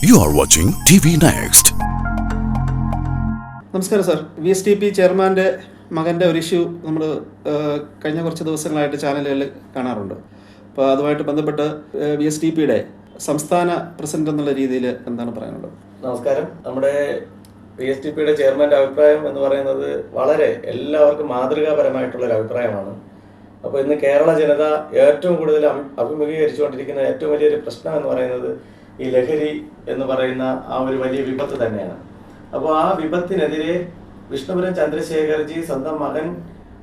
You are watching TV Next. നമസ്കാരം sir. VSTP ചെയർമാൻ്റെ മകൻ്റെ ഒരു ഇഷ്യൂ നമ്മൾ കഴിഞ്ഞ കുറച്ച് ദിവസങ്ങളായിട്ട് ചാനലുകളിൽ കാണാറുണ്ട്. അപ്പോൾ അതുമായിട്ട് ബന്ധപ്പെട്ട് VSTPയുടെ സംസ്ഥാന പ്രസിഡന്റ് എന്നുള്ള രീതിയിൽ എന്താണ് പറയാനുള്ളത്? നമസ്കാരം. നമ്മുടെ VSTPയുടെ ചെയർമാൻ്റെ അഭിപ്രായം എന്ന് പറയുന്നത് വളരെ എല്ലാവർക്കും മാതൃകാപരമായിട്ടുള്ളൊരു അഭിപ്രായമാണ്. അപ്പോൾ ഇന്ന് കേരള ജനത ഏറ്റവും കൂടുതൽ അഭിമുഖീകരിച്ചുകൊണ്ടിരിക്കുന്ന ഏറ്റവും വലിയൊരു പ്രശ്നം എന്ന് പറയുന്നത് ഈ ലഹരി എന്ന് പറയുന്ന ആ ഒരു വലിയ വിപത്ത് തന്നെയാണ്. അപ്പോൾ ആ വിപത്തിനെതിരെ വിഷ്ണുപുരം ചന്ദ്രശേഖർജി സ്വന്തം മകൻ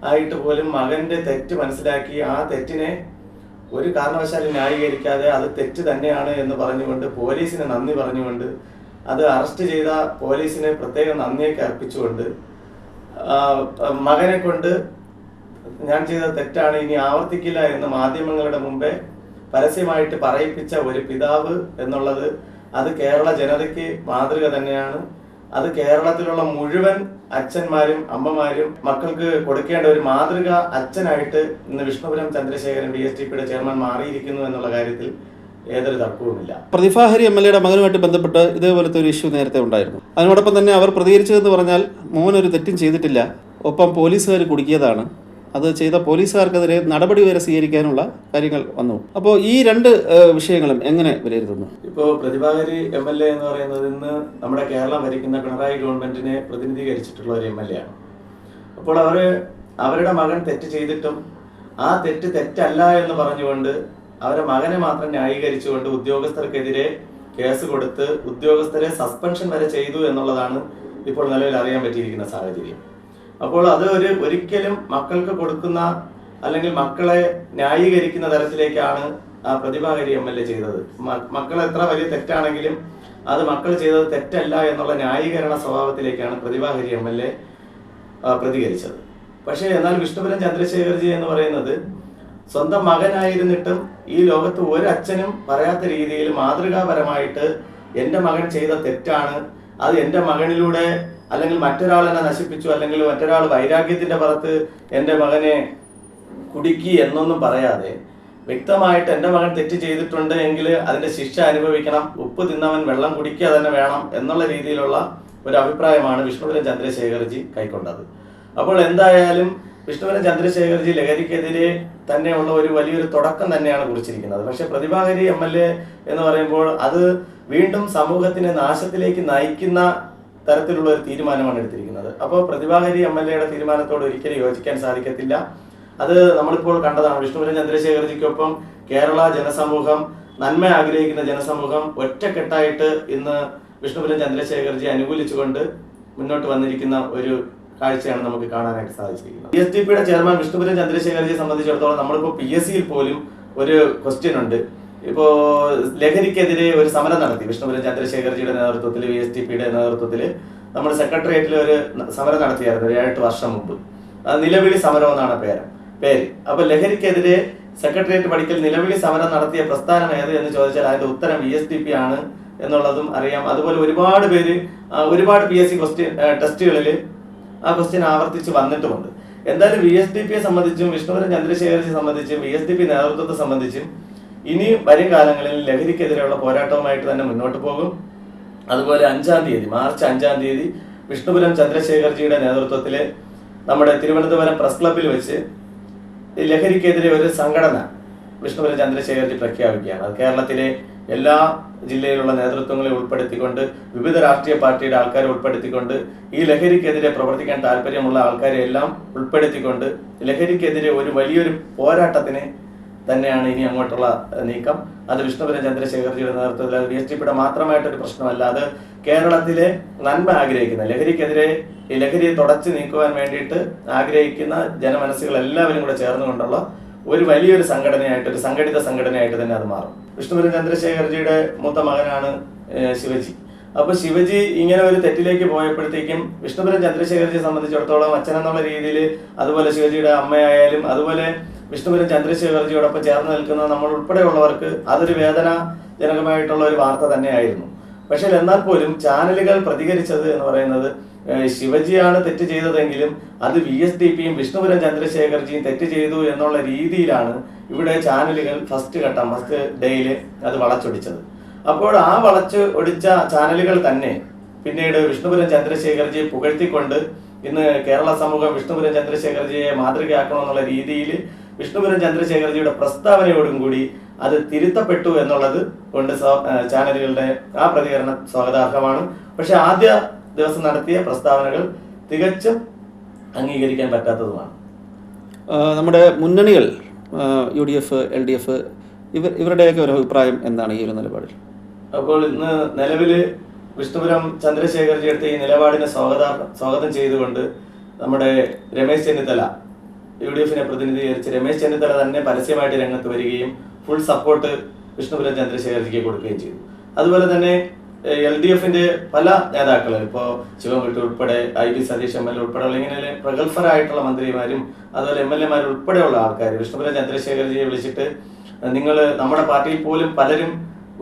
ആയിട്ട് പോലും മകന്റെ തെറ്റ് മനസ്സിലാക്കി ആ തെറ്റിനെ ഒരു കാരണവശാലും ന്യായീകരിക്കാതെ അത് തെറ്റ് തന്നെയാണ് എന്ന് പറഞ്ഞുകൊണ്ട് പോലീസിന് നന്ദി പറഞ്ഞുകൊണ്ട് അത് അറസ്റ്റ് ചെയ്ത പോലീസിന് പ്രത്യേകം നന്ദിയൊക്കെ അർപ്പിച്ചുകൊണ്ട് മകനെ കൊണ്ട് ഞാൻ ചെയ്ത തെറ്റാണ് ഇനി ആവർത്തിക്കില്ല എന്ന് മാധ്യമങ്ങളുടെ മുമ്പേ പരസ്യമായിട്ട് പറയിപ്പിച്ച ഒരു പിതാവ് എന്നുള്ളത് അത് കേരള ജനതയ്ക്ക് മാതൃക തന്നെയാണ്. അത് കേരളത്തിലുള്ള മുഴുവൻ അച്ഛന്മാരും അമ്മമാരും മക്കൾക്ക് കൊടുക്കേണ്ട ഒരു മാതൃക അച്ഛനായിട്ട് ഇന്ന് വിഷ്ണുപുരം ചന്ദ്രശേഖരൻ VSTPയുടെ ചെയർമാൻ മാറിയിരിക്കുന്നു എന്നുള്ള കാര്യത്തിൽ ഏതൊരു തർക്കവുമില്ല. പ്രതിഭാഹരി MLAയുടെ മകനുമായിട്ട് ബന്ധപ്പെട്ട് ഇതേപോലത്തെ ഒരു ഇഷ്യൂ നേരത്തെ ഉണ്ടായിരുന്നു. അതിനോടൊപ്പം തന്നെ അവർ പ്രതികരിച്ചതെന്ന് പറഞ്ഞാൽ മോൻ ഒരു തെറ്റും ചെയ്തിട്ടില്ല, ഒപ്പം പോലീസുകാർ കുടുക്കിയതാണ്, അത് ചെയ്ത പോലീസുകാർക്കെതിരെ നടപടി വരെ സ്വീകരിക്കാനുള്ള കാര്യങ്ങൾ വന്നു. അപ്പോൾ ഈ രണ്ട് വിഷയങ്ങളും എങ്ങനെ വിലയിരുത്തുന്നു? ഇപ്പോൾ പ്രതിഭാഹരി MLA എന്ന് പറയുന്നത് ഇന്ന് നമ്മുടെ കേരളം ഭരിക്കുന്ന പിണറായി ഗവൺമെന്റിനെ പ്രതിനിധീകരിച്ചിട്ടുള്ള ഒരു MLA ആണ്. അപ്പോൾ അവരുടെ മകൻ തെറ്റ് ചെയ്തിട്ടും ആ തെറ്റ് തെറ്റല്ല എന്ന് പറഞ്ഞുകൊണ്ട് അവരുടെ മകനെ മാത്രം ന്യായീകരിച്ചുകൊണ്ട് ഉദ്യോഗസ്ഥർക്കെതിരെ കേസ് കൊടുത്ത് ഉദ്യോഗസ്ഥരെ സസ്പെൻഷൻ വരെ ചെയ്തു എന്നുള്ളതാണ് ഇപ്പോൾ നിലവിൽ അറിയാൻ പറ്റിയിരിക്കുന്ന സാഹചര്യം. അപ്പോൾ അത് ഒരിക്കലും മക്കൾക്ക് കൊടുക്കുന്ന അല്ലെങ്കിൽ മക്കളെ ന്യായീകരിക്കുന്ന തരത്തിലേക്കാണ് ആ പ്രതിഭാഹരി MLA ചെയ്തത്. മക്കൾ എത്ര വലിയ തെറ്റാണെങ്കിലും അത് മക്കൾ ചെയ്തത് തെറ്റല്ല എന്നുള്ള ന്യായീകരണ സ്വഭാവത്തിലേക്കാണ് പ്രതിഭാഹരി MLA പ്രതികരിച്ചത്. പക്ഷേ എന്നാൽ വിഷ്ണുപുരം ചന്ദ്രശേഖർജി എന്ന് പറയുന്നത് സ്വന്തം മകനായിരുന്നിട്ടും ഈ ലോകത്ത് ഒരു അച്ഛനും പറയാത്ത രീതിയിൽ മാതൃകാപരമായിട്ട് എൻ്റെ മകൻ ചെയ്ത തെറ്റാണ്, അത് എൻ്റെ മകനിലൂടെ അല്ലെങ്കിൽ മറ്റൊരാൾ എന്നെ നശിപ്പിച്ചു അല്ലെങ്കിൽ മറ്റൊരാൾ വൈരാഗ്യത്തിന്റെ പുറത്ത് എൻ്റെ മകനെ കുടുക്കി എന്നൊന്നും പറയാതെ വ്യക്തമായിട്ട് എൻ്റെ മകൻ തെറ്റ് ചെയ്തിട്ടുണ്ട് എങ്കിൽ അതിന്റെ ശിക്ഷ അനുഭവിക്കണം, ഉപ്പ് തിന്നവൻ വെള്ളം കുടിക്കുക തന്നെ വേണം എന്നുള്ള രീതിയിലുള്ള ഒരു അഭിപ്രായമാണ് വിഷ്ണുപുരം ചന്ദ്രശേഖർജി കൈക്കൊണ്ടത്. അപ്പോൾ എന്തായാലും വിഷ്ണുപുരം ചന്ദ്രശേഖർജി ലഹരിക്കെതിരെ തന്നെയുള്ള ഒരു വലിയൊരു തുടക്കം തന്നെയാണ് കുറിച്ചിരിക്കുന്നത്. പക്ഷെ പ്രതിഭാഹരി MLA എന്ന് പറയുമ്പോൾ അത് വീണ്ടും സമൂഹത്തിനെ നാശത്തിലേക്ക് നയിക്കുന്ന തരത്തിലുള്ള ഒരു തീരുമാനമാണ് എടുത്തിരിക്കുന്നത്. അപ്പോൾ പ്രതിഭാഹരി MLAയുടെ തീരുമാനത്തോട് ഒരിക്കലും യോജിക്കാൻ സാധിക്കത്തില്ല. അത് നമ്മളിപ്പോൾ കണ്ടതാണ്. വിഷ്ണുപുരം ചന്ദ്രശേഖർജിക്കൊപ്പം കേരള ജനസമൂഹം, നന്മ ആഗ്രഹിക്കുന്ന ജനസമൂഹം ഒറ്റക്കെട്ടായിട്ട് ഇന്ന് വിഷ്ണുപുരം ചന്ദ്രശേഖർജി അനുകൂലിച്ചുകൊണ്ട് മുന്നോട്ട് വന്നിരിക്കുന്ന ഒരു കാഴ്ചയാണ് നമുക്ക് കാണാനായിട്ട് സാധിച്ചിരിക്കുന്നത്. VSTPയുടെ ചെയർമാൻ വിഷ്ണുപുരം ചന്ദ്രശേഖർജിയെ സംബന്ധിച്ചിടത്തോളം നമ്മളിപ്പോൾ PSCയിൽ പോലും ഒരു ക്വസ്റ്റ്യൻ ഉണ്ട്. ഇപ്പോ ലഹരിക്കെതിരെ ഒരു സമരം നടത്തി വിഷ്ണുപുരം ചന്ദ്രശേഖർജിയുടെ നേതൃത്വത്തിൽ VSTPയുടെ നേതൃത്വത്തിൽ നമ്മൾ സെക്രട്ടേറിയറ്റിൽ ഒരു സമരം നടത്തിയായിരുന്നു 7-8 വർഷം മുമ്പ്. നിലവിളി സമരം എന്നാണ് പേര്. അപ്പൊ ലഹരിക്കെതിരെ സെക്രട്ടേറിയറ്റ് പടിക്കൽ നിലവിളി സമരം നടത്തിയ പ്രസ്ഥാനം ഏത് എന്ന് ചോദിച്ചാൽ അതിന്റെ ഉത്തരം VSTP ആണ് എന്നുള്ളതും അറിയാം. അതുപോലെ ഒരുപാട് പേര് ഒരുപാട് PSC ടെസ്റ്റുകളിൽ ആ ക്വസ്റ്റ്യൻ ആവർത്തിച്ച് വന്നിട്ടുമുണ്ട്. എന്തായാലും VSTPയെ സംബന്ധിച്ചും വിഷ്ണുപുരം ചന്ദ്രശേഖർജിയെ സംബന്ധിച്ചും VSTP നേതൃത്വത്തെ സംബന്ധിച്ചും ഇനി വരും കാലങ്ങളിൽ ലഹരിക്കെതിരെയുള്ള പോരാട്ടവുമായിട്ട് തന്നെ മുന്നോട്ട് പോകും. അതുപോലെ മാർച്ച് 5-ാം തീയതി വിഷ്ണുപുരം ചന്ദ്രശേഖർജിയുടെ നേതൃത്വത്തിൽ നമ്മുടെ തിരുവനന്തപുരം പ്രസ് ക്ലബ്ബിൽ വെച്ച് ലഹരിക്കെതിരെ ഒരു സംഘടന വിഷ്ണുപുരം ചന്ദ്രശേഖർജി പ്രഖ്യാപിക്കുകയാണ്. അത് കേരളത്തിലെ എല്ലാ ജില്ലയിലുള്ള നേതൃത്വങ്ങളെ ഉൾപ്പെടുത്തിക്കൊണ്ട് വിവിധ രാഷ്ട്രീയ പാർട്ടിയുടെ ആൾക്കാരെ ഉൾപ്പെടുത്തിക്കൊണ്ട് ഈ ലഹരിക്കെതിരെ പ്രവർത്തിക്കാൻ താല്പര്യമുള്ള ആൾക്കാരെ എല്ലാം ഉൾപ്പെടുത്തിക്കൊണ്ട് ലഹരിക്കെതിരെ ഒരു വലിയൊരു പോരാട്ടത്തിന് തന്നെയാണ് ഇനി അങ്ങോട്ടുള്ള നീക്കം. അത് വിഷ്ണുപുരം ചന്ദ്രശേഖർജിയുടെ നേതൃത്വത്തിൽ VSTPയുടെ മാത്രമായിട്ടൊരു പ്രശ്നമല്ല, അത് കേരളത്തിലെ നന്മ ആഗ്രഹിക്കുന്ന ലഹരിക്കെതിരെ ഈ ലഹരിയെ തുടച്ചു നീക്കുവാൻ വേണ്ടിയിട്ട് ആഗ്രഹിക്കുന്ന ജനമനസ്സുകൾ എല്ലാവരും കൂടെ ചേർന്നുകൊണ്ടുള്ള ഒരു വലിയൊരു സംഘടനയായിട്ട്, ഒരു സംഘടിത സംഘടനയായിട്ട് തന്നെ അത് മാറും. വിഷ്ണുപുരം ചന്ദ്രശേഖർജിയുടെ മൂത്ത മകനാണ് ശിവജി. അപ്പൊ ശിവജി ഇങ്ങനെ ഒരു തെറ്റിലേക്ക് പോയപ്പോഴത്തേക്കും വിഷ്ണുപുരം ചന്ദ്രശേഖർജിയെ സംബന്ധിച്ചിടത്തോളം അച്ഛൻ എന്നുള്ള രീതിയിൽ, അതുപോലെ ശിവജിയുടെ അമ്മയായാലും അതുപോലെ വിഷ്ണുപുരം ചന്ദ്രശേഖർജിയോടൊപ്പം ചേർന്ന് നിൽക്കുന്ന നമ്മൾ ഉൾപ്പെടെയുള്ളവർക്ക് അതൊരു വേദനാജനകമായിട്ടുള്ള ഒരു വാർത്ത തന്നെയായിരുന്നു. പക്ഷെ എന്നാൽ പോലും ചാനലുകൾ പ്രതികരിച്ചത് എന്ന് പറയുന്നത് ശിവജിയാണ് തെറ്റ് ചെയ്തതെങ്കിലും അത് VSTPയും വിഷ്ണുപുരം ചന്ദ്രശേഖർജിയും തെറ്റ് ചെയ്തു എന്നുള്ള രീതിയിലാണ് ഇവിടെ ചാനലുകൾ ഫസ്റ്റ് ഡേയിൽ അത് വളച്ചൊടിച്ചത്. അപ്പോൾ ആ വളച്ച് ഒടിച്ച ചാനലുകൾ തന്നെ പിന്നീട് വിഷ്ണുപുരം ചന്ദ്രശേഖർജിയെ പുകഴ്ത്തിക്കൊണ്ട് ഇന്ന് കേരള സമൂഹം വിഷ്ണുപുരം ചന്ദ്രശേഖർജിയെ മാതൃകയാക്കണമെന്നുള്ള രീതിയിൽ വിഷ്ണുപുരം ചന്ദ്രശേഖർജിയുടെ പ്രസ്താവനയോടും കൂടി അത് തിരുത്തപ്പെട്ടു എന്നുള്ളത് കൊണ്ട് ചാനലുകളുടെ ആ പ്രതികരണം സ്വാഗതാർഹമാണ്. പക്ഷെ ആദ്യ ദിവസം നടത്തിയ പ്രസ്താവനകൾ തികച്ചും അംഗീകരിക്കാൻ പറ്റാത്തതുമാണ്. നമ്മുടെ മുന്നണികൾ UDF, LDF ഇവരുടെയൊക്കെ ഒരു അഭിപ്രായം എന്താണ് ഈ ഒരു നിലപാടിൽ? അപ്പോൾ ഇന്ന് നിലവിൽ വിഷ്ണുപുരം ചന്ദ്രശേഖർജി എടുത്ത ഈ നിലപാടിനെ സ്വാഗതം ചെയ്തുകൊണ്ട് നമ്മുടെ രമേശ് ചെന്നിത്തല, UDFനെ പ്രതിനിധീകരിച്ച് രമേശ് ചെന്നിത്തല തന്നെ പരസ്യമായിട്ട് രംഗത്ത് വരികയും ഫുൾ സപ്പോർട്ട് വിഷ്ണുപുരം ചന്ദ്രശേഖർജിക്ക് കൊടുക്കുകയും ചെയ്തു. അതുപോലെ തന്നെ LDFന്റെ പല നേതാക്കളും, ഇപ്പോൾ ശിവൻകുട്ടി ഉൾപ്പെടെ, IB സതീഷ് MLA ഉൾപ്പെടെയുള്ള ഇങ്ങനെ പ്രഗത്ഭരായിട്ടുള്ള മന്ത്രിമാരും അതുപോലെ MLA മാരും ഉൾപ്പെടെയുള്ള ആൾക്കാർ വിഷ്ണുപുരം ചന്ദ്രശേഖർജിയെ വിളിച്ചിട്ട് നിങ്ങൾ നമ്മുടെ പാർട്ടിയിൽ പോലും പലരും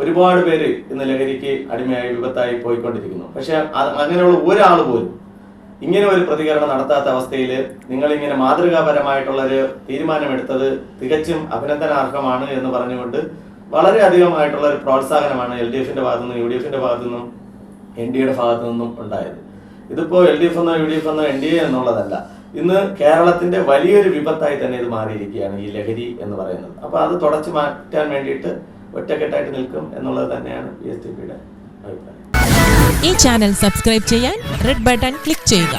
ഒരുപാട് പേര് ഇന്ന് ലഹരിക്ക് അടിമയായി വിപത്തായി പോയിക്കൊണ്ടിരിക്കുന്നു. പക്ഷെ അങ്ങനെയുള്ള ഒരാൾ പോലും ഇങ്ങനെ ഒരു പ്രതികരണം നടത്താത്ത അവസ്ഥയിൽ നിങ്ങളിങ്ങനെ മാതൃകാപരമായിട്ടുള്ള ഒരു തീരുമാനമെടുത്തത് തികച്ചും അഭിനന്ദനാർഹമാണ് എന്ന് പറഞ്ഞുകൊണ്ട് വളരെ അധികമായിട്ടുള്ള ഒരു പ്രോത്സാഹനമാണ് LDFന്റെ ഭാഗത്തു നിന്നും UDFന്റെ ഭാഗത്തു നിന്നും NDAയുടെ ഭാഗത്തു നിന്നും ഉണ്ടായത്. ഇതിപ്പോ LDF എന്നോ UDF എന്നോ NDA എന്നുള്ളതല്ല, ഇന്ന് കേരളത്തിന്റെ വലിയൊരു വിപത്തായി തന്നെ ഇത് മാറിയിരിക്കുകയാണ് ഈ ലഹരി എന്ന് പറയുന്നത്. അപ്പൊ അത് തുടച്ചു മാറ്റാൻ വേണ്ടിയിട്ട് ഒറ്റക്കെട്ടായിട്ട് നിൽക്കും എന്നുള്ളത് തന്നെയാണ് PSTPയുടെ അഭിപ്രായം. ഈ ചാനൽ സബ്സ്ക്രൈബ് ചെയ്യാൻ റെഡ് ബട്ടൺ ക്ലിക്ക് ചെയ്യുക.